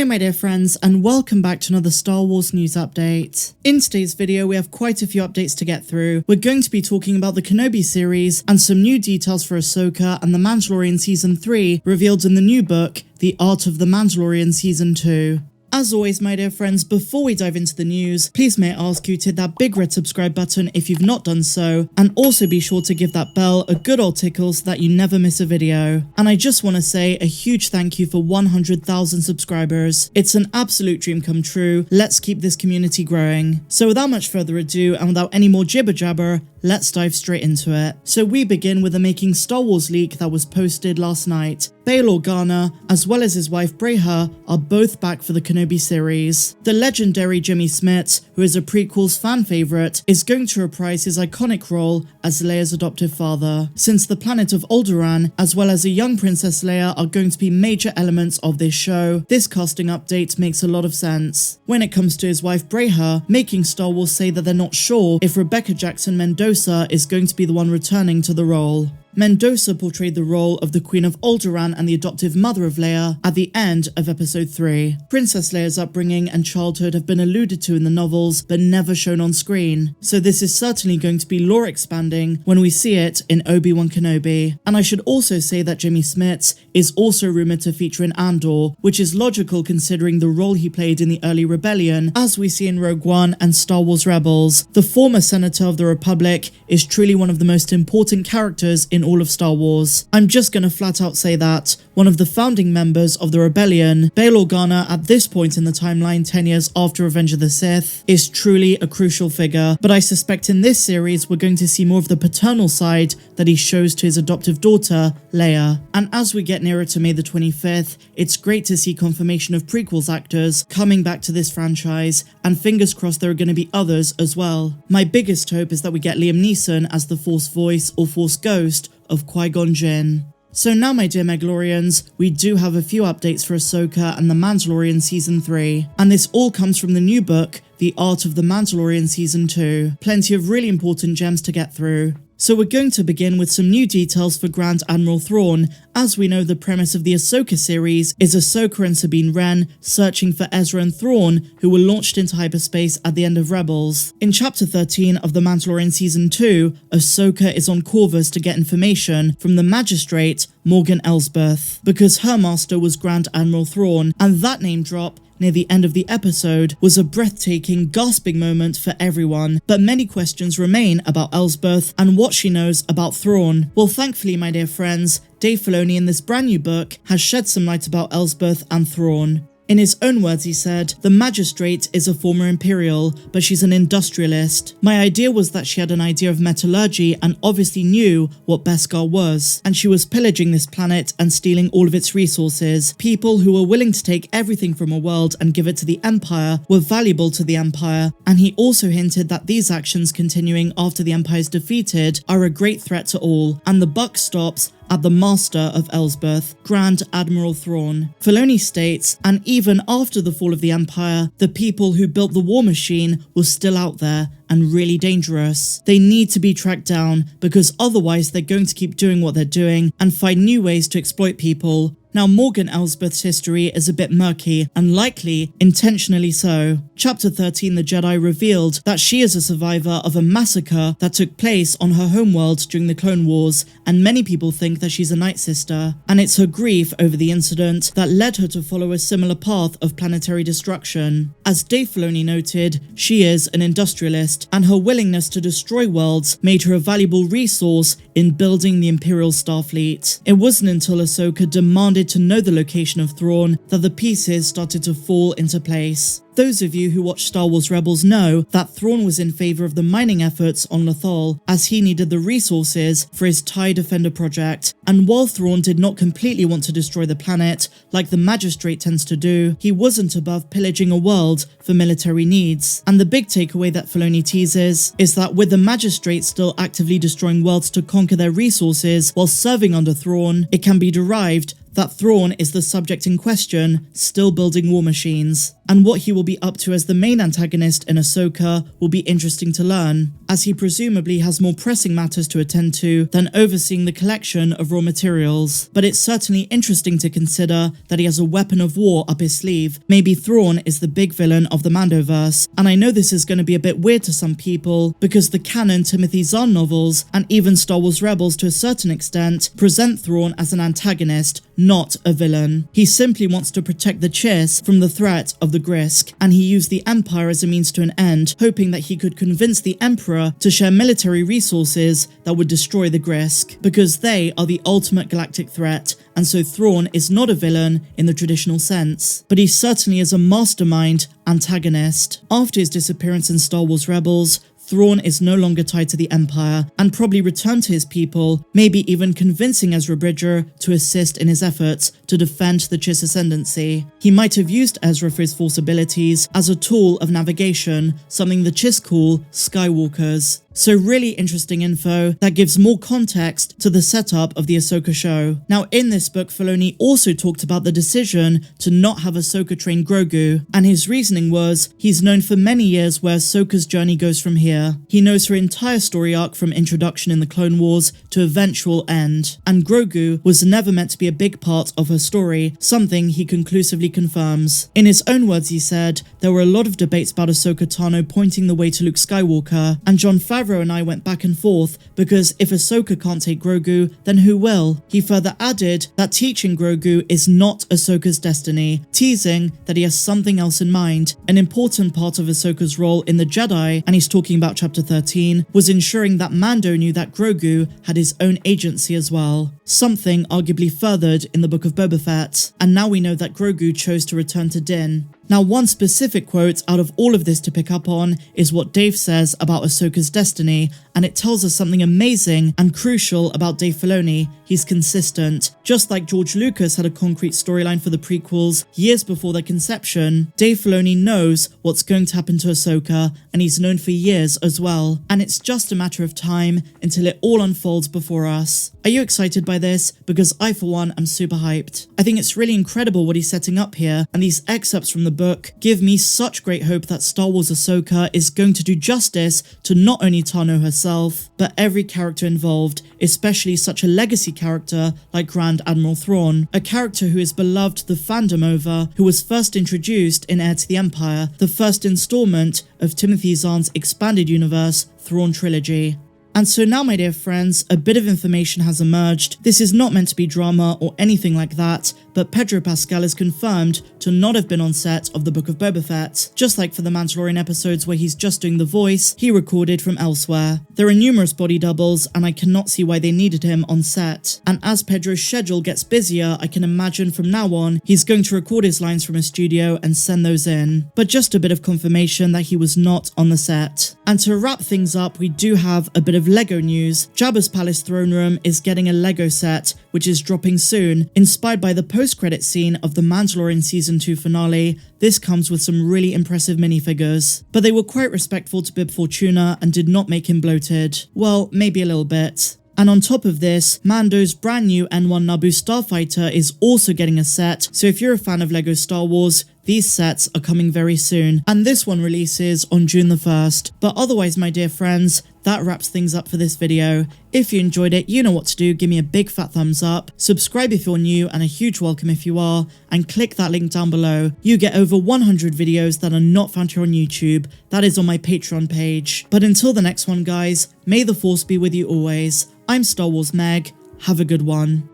my dear friends, and welcome back to another Star Wars news update. In today's video, we have quite a few updates to get through. We're going to be talking about the Kenobi series and some new details for Ahsoka and The Mandalorian Season 3 revealed in the new book, The Art of the Mandalorian Season 2. As always, my dear friends, before we dive into the news, please may I ask you to hit that big red subscribe button if you've not done so, and also be sure to give that bell a good old tickle so that you never miss a video. And I just want to say a huge thank you for 100,000 subscribers. It's an absolute dream come true. Let's keep this community growing. So without much further ado, and without any more jibber jabber, let's dive straight into it. So we begin with a Making Star Wars leak that was posted last night. Bail Organa, as well as his wife Breha, are both back for the Kenobi series. The legendary Jimmy Smits, who is a prequel's fan favourite, is going to reprise his iconic role as Leia's adoptive father. Since the planet of Alderaan, as well as a young Princess Leia, are going to be major elements of this show, this casting update makes a lot of sense. When it comes to his wife Breha, Making Star Wars say that they're not sure if Rebecca Jackson Mendoza is going to be the one returning to the role. Mendoza portrayed the role of the Queen of Alderaan and the adoptive mother of Leia at the end of Episode 3. Princess Leia's upbringing and childhood have been alluded to in the novels, but never shown on screen, so this is certainly going to be lore expanding when we see it in Obi-Wan Kenobi. And I should also say that Jimmy Smits is also rumoured to feature in Andor, which is logical considering the role he played in the early rebellion, as we see in Rogue One and Star Wars Rebels. The former Senator of the Republic is truly one of the most important characters in all of Star Wars. I'm just gonna flat out say that one of the founding members of the rebellion, Bail Organa, at this point in the timeline 10 years after Revenge of the Sith, is truly a crucial figure, but I suspect in this series we're going to see more of the paternal side that he shows to his adoptive daughter, Leia. And as we get nearer to May the 25th, it's great to see confirmation of prequels actors coming back to this franchise, and fingers crossed there are going to be others as well. My biggest hope is that we get Liam Neeson as the Force voice or Force ghost of Qui-Gon Jinn. So now, my dear Mandalorians, we do have a few updates for Ahsoka and The Mandalorian Season 3, and this all comes from the new book, The Art of the Mandalorian Season 2. Plenty of really important gems to get through. So we're going to begin with some new details for Grand Admiral Thrawn. As we know, the premise of the Ahsoka series is Ahsoka and Sabine Wren searching for Ezra and Thrawn, who were launched into hyperspace at the end of Rebels. In Chapter 13 of The Mandalorian Season 2, Ahsoka is on Corvus to get information from the magistrate Morgan Elsbeth, because her master was Grand Admiral Thrawn, and that name drop near the end of the episode was a breathtaking, gasping moment for everyone, but many questions remain about Elsbeth and what she knows about Thrawn. Well, thankfully, my dear friends, Dave Filoni in this brand new book has shed some light about Elsbeth and Thrawn. In his own words, he said, "The magistrate is a former Imperial, but she's an industrialist. My idea was that she had an idea of metallurgy and obviously knew what Beskar was, and she was pillaging this planet and stealing all of its resources. People who were willing to take everything from a world and give it to the Empire were valuable to the Empire," and he also hinted that these actions continuing after the Empire is defeated are a great threat to all, and the buck stops at the master of Elsbeth, Grand Admiral Thrawn. Filoni states, "And even after the fall of the Empire, the people who built the war machine were still out there and really dangerous. They need to be tracked down because otherwise they're going to keep doing what they're doing and find new ways to exploit people." Now, Morgan Elsbeth's history is a bit murky, and likely intentionally so. Chapter 13, The Jedi, revealed that she is a survivor of a massacre that took place on her homeworld during the Clone Wars, and many people think that she's a Night Sister, and it's her grief over the incident that led her to follow a similar path of planetary destruction. As Dave Filoni noted, she is an industrialist, and her willingness to destroy worlds made her a valuable resource in building the Imperial Starfleet. It wasn't until Ahsoka demanded to know the location of Thrawn that the pieces started to fall into place. Those of you who watch Star Wars Rebels know that Thrawn was in favour of the mining efforts on Lothal, as he needed the resources for his TIE Defender project, and while Thrawn did not completely want to destroy the planet, like the Magistrate tends to do, he wasn't above pillaging a world for military needs. And the big takeaway that Filoni teases is that with the Magistrate still actively destroying worlds to conquer their resources while serving under Thrawn, it can be derived that Thrawn is the subject in question, still building war machines. and what he will be up to as the main antagonist in Ahsoka will be interesting to learn, as he presumably has more pressing matters to attend to than overseeing the collection of raw materials. But it's certainly interesting to consider that he has a weapon of war up his sleeve. Maybe Thrawn is the big villain of the Mandoverse, and I know this is going to be a bit weird to some people because the canon Timothy Zahn novels and even Star Wars Rebels to a certain extent present Thrawn as an antagonist, not a villain. He simply wants to protect the Chiss from the threat of the Grysk, and he used the Empire as a means to an end, hoping that he could convince the Emperor to share military resources that would destroy the Grysk, because they are the ultimate galactic threat, and so Thrawn is not a villain in the traditional sense, but he certainly is a mastermind antagonist. After his disappearance in Star Wars Rebels, Thrawn is no longer tied to the Empire and probably returned to his people, maybe even convincing Ezra Bridger to assist in his efforts to defend the Chiss ascendancy. He might have used Ezra for his Force abilities as a tool of navigation, something the Chiss call Skywalkers. So really interesting info that gives more context to the setup of the Ahsoka show. Now in this book, Filoni also talked about the decision to not have Ahsoka train Grogu, and his reasoning was he's known for many years where Ahsoka's journey goes from here. He knows her entire story arc from introduction in the Clone Wars to eventual end, and Grogu was never meant to be a big part of her story, something he conclusively confirms. In his own words, he said, there were a lot of debates about Ahsoka Tano pointing the way to Luke Skywalker, and Jon Favreau and I went back and forth because if Ahsoka can't take Grogu, then who will? He further added that teaching Grogu is not Ahsoka's destiny, teasing that he has something else in mind. An important part of Ahsoka's role in the Jedi, and he's talking about chapter 13, was ensuring that Mando knew that Grogu had his own agency as well, something arguably furthered in the Book of Boba Fett, and now we know that Grogu chose to return to Din. Now, one specific quote out of all of this to pick up on is what Dave says about Ahsoka's destiny, and it tells us something amazing and crucial about Dave Filoni. He's consistent. Just like George Lucas had a concrete storyline for the prequels years before their conception, Dave Filoni knows what's going to happen to Ahsoka, and he's known for years as well. And it's just a matter of time until it all unfolds before us. Are you excited by this? Because I, for one, am super hyped. I think it's really incredible what he's setting up here, and these excerpts from the book give me such great hope that Star Wars Ahsoka is going to do justice to not only Tano herself, but every character involved, especially such a legacy character like Grand Admiral Thrawn, a character who is beloved the fandom over, who was first introduced in Heir to the Empire, the first installment of Timothy Zahn's expanded universe Thrawn trilogy. And so now, my dear friends, a bit of information has emerged. This is not meant to be drama or anything like that, but Pedro Pascal is confirmed to not have been on set of the Book of Boba Fett. Just like for the Mandalorian episodes where he's just doing the voice, he recorded from elsewhere. There are numerous body doubles, and I cannot see why they needed him on set. And as Pedro's schedule gets busier, I can imagine from now on, he's going to record his lines from a studio and send those in. But just a bit of confirmation that he was not on the set. And to wrap things up, we do have a bit of Lego news. Jabba's Palace throne room is getting a Lego set, which is dropping soon. Inspired by the post-credit scene of the Mandalorian Season 2 finale, this comes with some really impressive minifigures. But they were quite respectful to Bib Fortuna and did not make him bloated. Well, maybe a little bit. And on top of this, Mando's brand new N1 Naboo Starfighter is also getting a set, so if you're a fan of LEGO Star Wars, these sets are coming very soon, and this one releases on June the 1st. But otherwise, my dear friends, that wraps things up for this video. If you enjoyed it, you know what to do. Give me a big fat thumbs up, subscribe if you're new, and a huge welcome if you are, and click that link down below. You get over 100 videos that are not found here on YouTube. That is on my Patreon page. But until the next one, guys, may the Force be with you always. I'm Star Wars Meg. Have a good one.